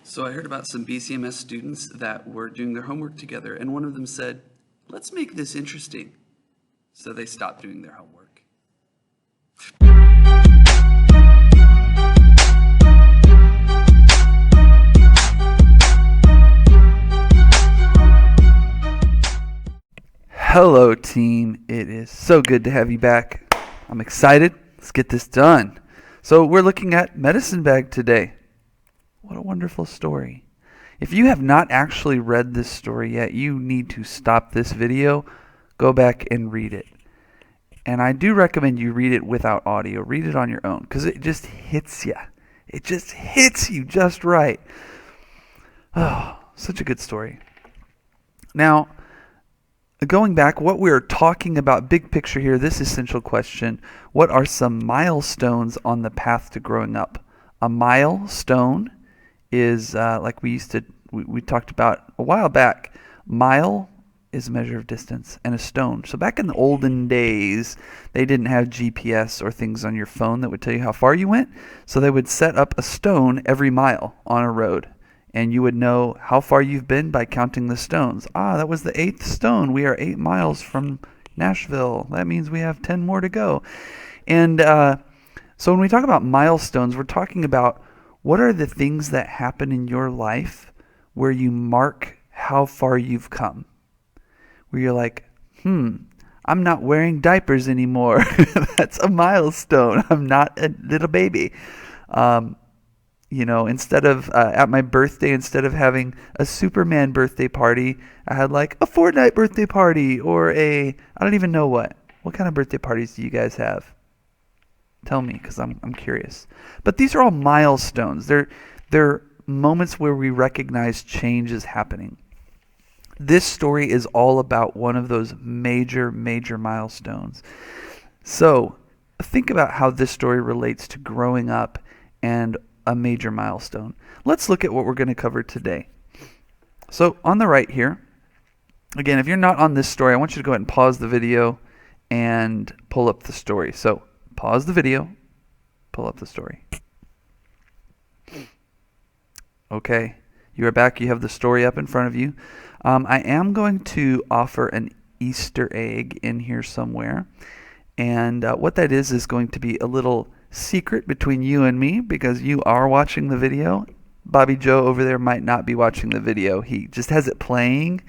So I heard about some BCMS students that were doing their homework together, and one of them said, "Let's make this interesting." So they stopped doing their homework. Hello, team. It is so good to have you back. I'm excited. Let's get this done. So we're looking at Medicine Bag today. What a wonderful story. If you have not actually read this story yet, you need to stop this video, go back and read it. And I do recommend you read it without audio. Read it on your own because it just hits you. It just hits you just right. Oh, such a good story. Now, going back, what we're talking about, big picture here, this essential question: what are some milestones on the path to growing up? A milestone is like we talked about a while back. Mile is a measure of distance, and a stone. So back in the olden days, they didn't have GPS or things on your phone that would tell you how far you went. So they would set up a stone every mile on a road, and you would know how far you've been by counting the stones. That was the 8th stone. We are 8 miles from Nashville. That means we have 10 more to go. And so when we talk about milestones, we're talking about what are the things that happen in your life where you mark how far you've come. Where you're like, I'm not wearing diapers anymore. That's a milestone. I'm not a little baby. Instead of at my birthday, instead of having a Superman birthday party, I had like a Fortnite birthday party or I don't even know what. What kind of birthday parties do you guys have? Tell me, because I'm curious. But these are all milestones. They're moments where we recognize change is happening. This story is all about one of those major milestones. So think about how this story relates to growing up and a major milestone. Let's look at what we're going to cover today. So on the right here, again, if you're not on this story, I want you to go ahead and pause the video and pull up the story. So pause the video, pull up the story. Okay, you are back. You have the story up in front of you. I am going to offer an Easter egg in here somewhere. And what that is going to be a little secret between you and me, because you are watching the video. Bobby Joe over there might not be watching the video. He just has it playing,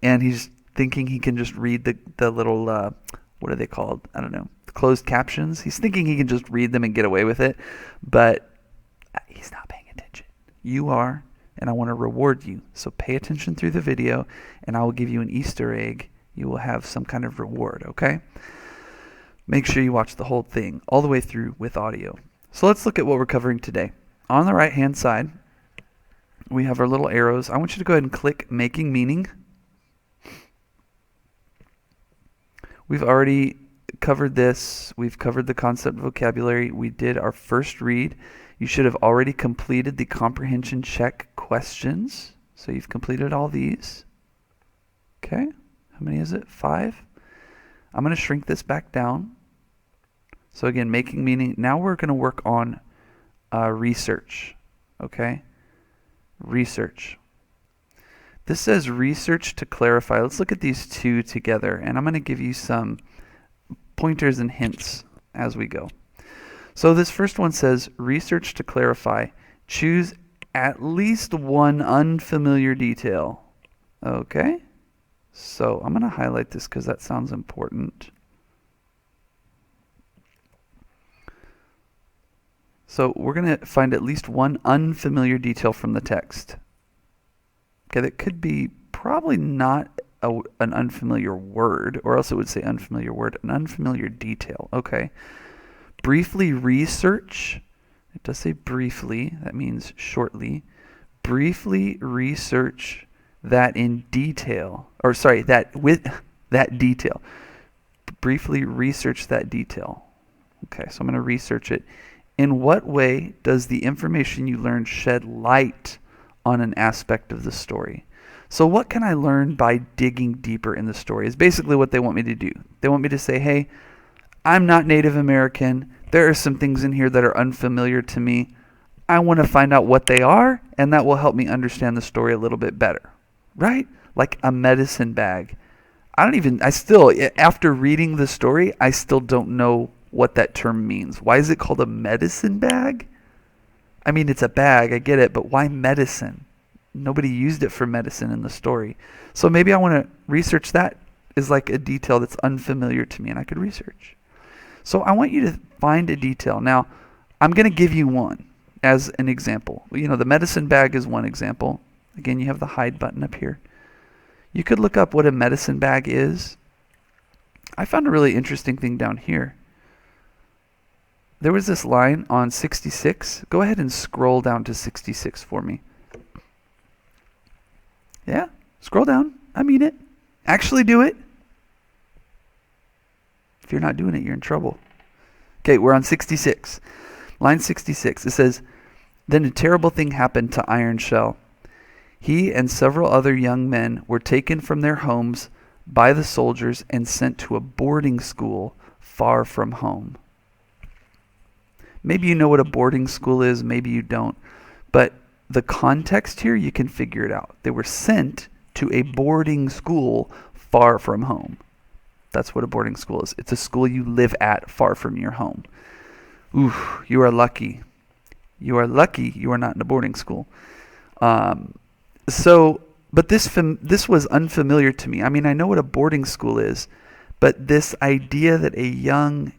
and he's thinking he can just read the little, what are they called? I don't know. Closed captions. He's thinking he can just read them and get away with it, but he's not paying attention. You are, and I want to reward you. So pay attention through the video, and I will give you an Easter egg. You will have some kind of reward, okay? Make sure you watch the whole thing all the way through with audio. So let's look at what we're covering today. On the right-hand side, we have our little arrows. I want you to go ahead and click Making Meaning. We've already covered this. We've covered the concept vocabulary. We did our first read. You should have already completed the comprehension check questions. So you've completed all these. Okay. How many is it? 5. I'm going to shrink this back down. So again, making meaning. Now we're going to work on research. Okay? Research. This says research to clarify. Let's look at these two together, and I'm going to give you some pointers and hints as we go. So this first one says research to clarify. Choose at least one unfamiliar detail. Okay? So I'm going to highlight this because that sounds important. So we're going to find at least one unfamiliar detail from the text. Okay, that could be probably not an unfamiliar word, or else it would say unfamiliar word, an unfamiliar detail. Okay. Briefly research. It does say briefly. That means shortly. Briefly research that in detail. Or sorry, that with that detail. Briefly research that detail. Okay, so I'm going to research it. In what way does the information you learned shed light on an aspect of the story? So what can I learn by digging deeper in the story is basically what they want me to do. They want me to say, hey, I'm not Native American. There are some things in here that are unfamiliar to me. I want to find out what they are, and that will help me understand the story a little bit better, right? Like a medicine bag. After reading the story, I still don't know what that term means. Why is it called a medicine bag? I mean, it's a bag, I get it, but why medicine? Nobody used it for medicine in the story. So maybe I want to research that is like a detail that's unfamiliar to me and I could research. So I want you to find a detail. Now, I'm going to give you one as an example. You know, the medicine bag is one example. Again, you have the hide button up here. You could look up what a medicine bag is. I found a really interesting thing down here. There was this line on 66. Go ahead and scroll down to 66 for me. Yeah, scroll down. I mean it. Actually do it. If you're not doing it, you're in trouble. Okay, we're on 66. Line 66. It says, "Then a terrible thing happened to Iron Shell. He and several other young men were taken from their homes by the soldiers and sent to a boarding school far from home." Maybe you know what a boarding school is, maybe you don't. But the context here, you can figure it out. They were sent to a boarding school far from home. That's what a boarding school is. It's a school you live at far from your home. Ooh, you are lucky. You are lucky you are not in a boarding school. But this was unfamiliar to me. I mean, I know what a boarding school is, but this idea that a young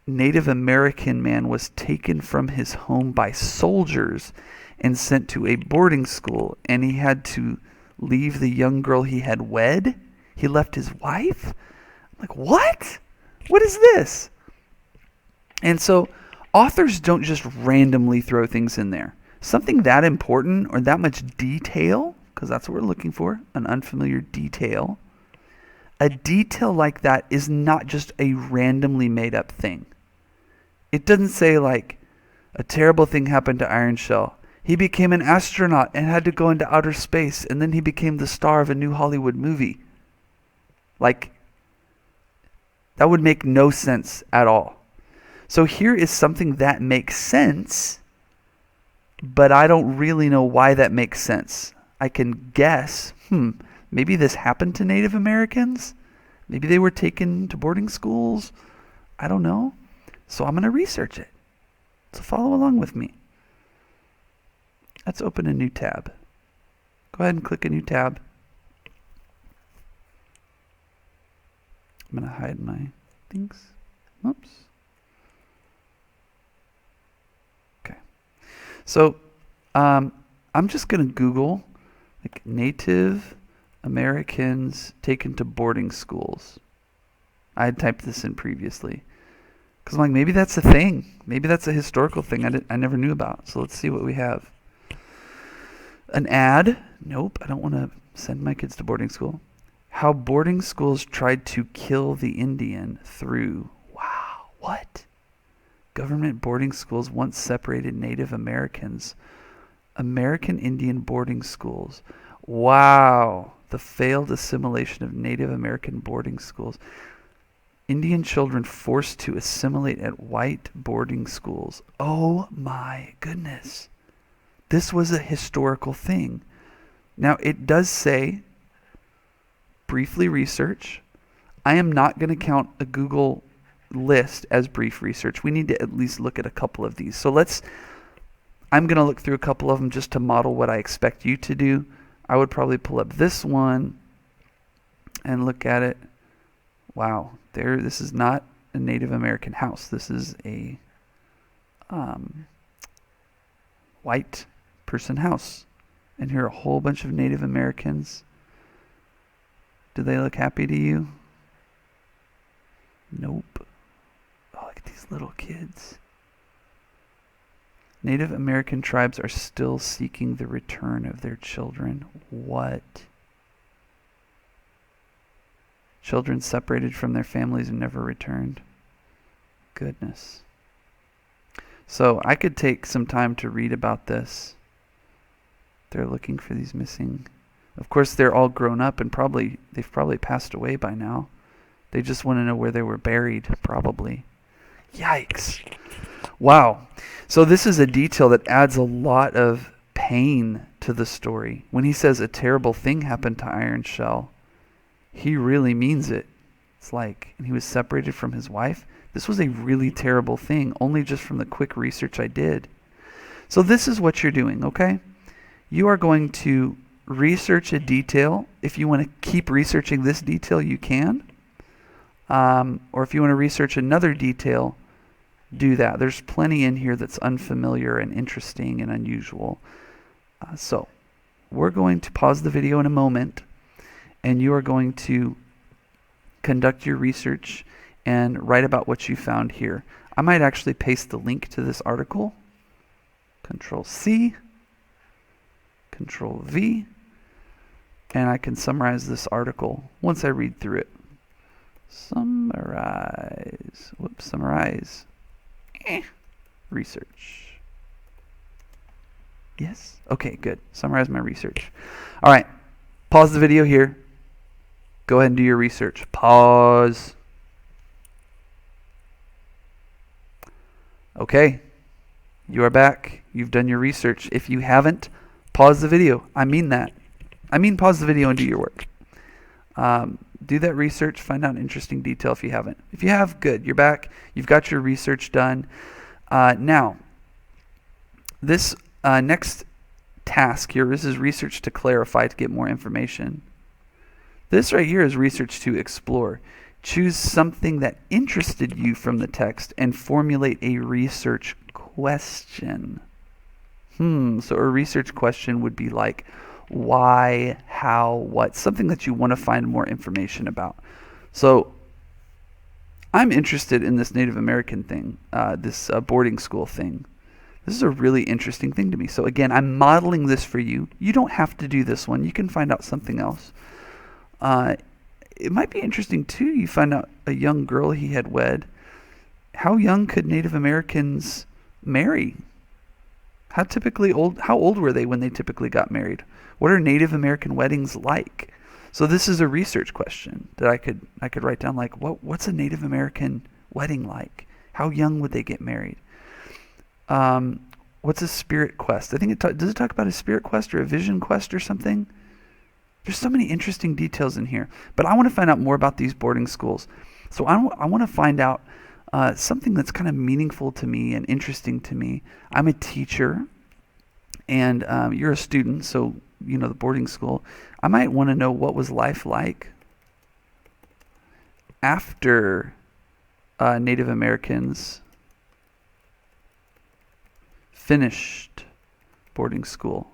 Native American man was taken from his home by soldiers and sent to a boarding school, and he had to leave the young girl he had wed. He left his wife. I'm like, what? What is this? And so authors don't just randomly throw things in there. Something that important or that much detail, because that's what we're looking for, an unfamiliar detail. A detail like that is not just a randomly made up thing. It doesn't say like, a terrible thing happened to Iron Shell. He became an astronaut and had to go into outer space, and then he became the star of a new Hollywood movie. Like, that would make no sense at all. So here is something that makes sense, but I don't really know why that makes sense. I can guess, maybe this happened to Native Americans? Maybe they were taken to boarding schools? I don't know. So I'm going to research it. So follow along with me. Let's open a new tab. Go ahead and click a new tab. I'm going to hide my things. Oops. Okay. So I'm just going to Google like Native Americans taken to boarding schools. I had typed this in previously. Because I'm like, maybe that's a thing. Maybe that's a historical thing I never knew about. So let's see what we have. An ad. Nope, I don't want to send my kids to boarding school. How boarding schools tried to kill the Indian through. Wow, what? Government boarding schools once separated Native Americans. American Indian boarding schools. Wow, the failed assimilation of Native American boarding schools. Indian children forced to assimilate at white boarding schools. Oh my goodness. This was a historical thing. Now it does say, briefly research. I am not going to count a Google list as brief research. We need to at least look at a couple of these. So I'm going to look through a couple of them just to model what I expect you to do. I would probably pull up this one and look at it. Wow, this is not a Native American house. This is a white person house. And here are a whole bunch of Native Americans. Do they look happy to you? Nope. Oh, look at these little kids. Native American tribes are still seeking the return of their children. What? Children separated from their families and never returned. Goodness. So I could take some time to read about this. They're looking for these missing. Of course, they're all grown up and they've probably passed away by now. They just want to know where they were buried, probably. Yikes. Wow. So this is a detail that adds a lot of pain to the story. When he says a terrible thing happened to Iron Shell, he really means it. It's like, and he was separated from his wife. This was a really terrible thing, only just from the quick research I did. So this is what you're doing, okay? You are going to research a detail. If you want to keep researching this detail, you can. Or if you want to research another detail, do that. There's plenty in here that's unfamiliar and interesting and unusual. So we're going to pause the video in a moment, and you are going to conduct your research and write about what you found here. I might actually paste the link to this article. Control C, Control V, and I can summarize this article once I read through it. Summarize. Whoops, summarize. Research. Yes? Okay, good. Summarize my research. All right. Pause the video here. Go ahead and do your research. Pause. Okay. You are back. You've done your research. If you haven't, pause the video. I mean that. I mean pause the video and do your work. Do that research. Find out an interesting detail if you haven't. If you have, good. You're back. You've got your research done. Now, this next task here, this is research to clarify, to get more information. This right here is research to explore. Choose something that interested you from the text and formulate a research question. So a research question would be like, why, how, what, something that you want to find more information about. So I'm interested in this Native American thing, this boarding school thing. This is a really interesting thing to me. So again, I'm modeling this for you. You don't have to do this one. You can find out something else. It might be interesting too. You find out a young girl he had wed. How young could Native Americans marry? How old were they when they typically got married? What are Native American weddings like? So this is a research question that I could write down, like what's a Native American wedding like? How young would they get married? What's a spirit quest? I think does it talk about a spirit quest or a vision quest or something? There's so many interesting details in here, but I want to find out more about these boarding schools. So I want to find out something that's kind of meaningful to me and interesting to me. I'm a teacher, and you're a student, so you know the boarding school. I might want to know what was life like after Native Americans finished boarding school.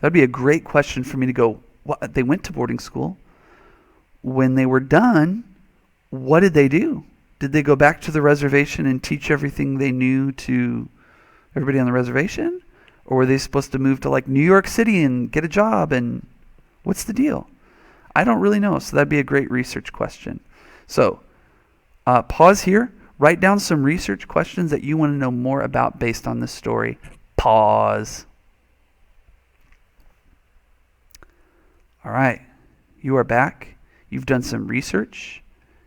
That'd be a great question for me to go, what, they went to boarding school. When they were done, what did they do? Did they go back to the reservation and teach everything they knew to everybody on the reservation? Or were they supposed to move to like New York City and get a job? And what's the deal? I don't really know. So that'd be a great research question. So pause here. Write down some research questions that you want to know more about based on this story. Pause. All right. You are back. You've done some research.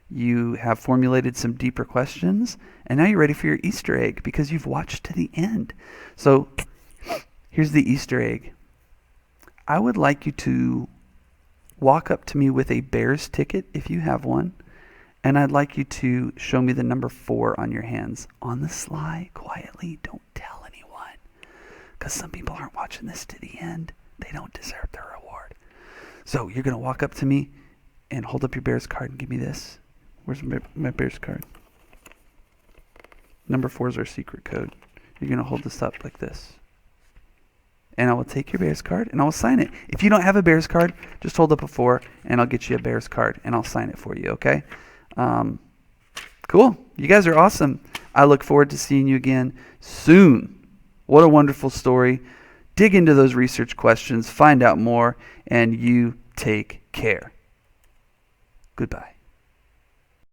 You have formulated some deeper questions. And now you're ready for your Easter egg because you've watched to the end. So here's the Easter egg. I would like you to walk up to me with a Bears ticket if you have one. And I'd like you to show me the number 4 on your hands. On the sly, quietly, don't tell anyone. Because some people aren't watching this to the end. They don't deserve their reward. So you're going to walk up to me and hold up your Bears card and give me this. Where's my Bears card? Number 4 is our secret code. You're going to hold this up like this. And I will take your Bears card and I will sign it. If you don't have a Bears card, just hold up a 4 and I'll get you a Bears card and I'll sign it for you, okay? Cool. You guys are awesome. I look forward to seeing you again soon. What a wonderful story. Dig into those research questions, find out more, and you take care. Goodbye.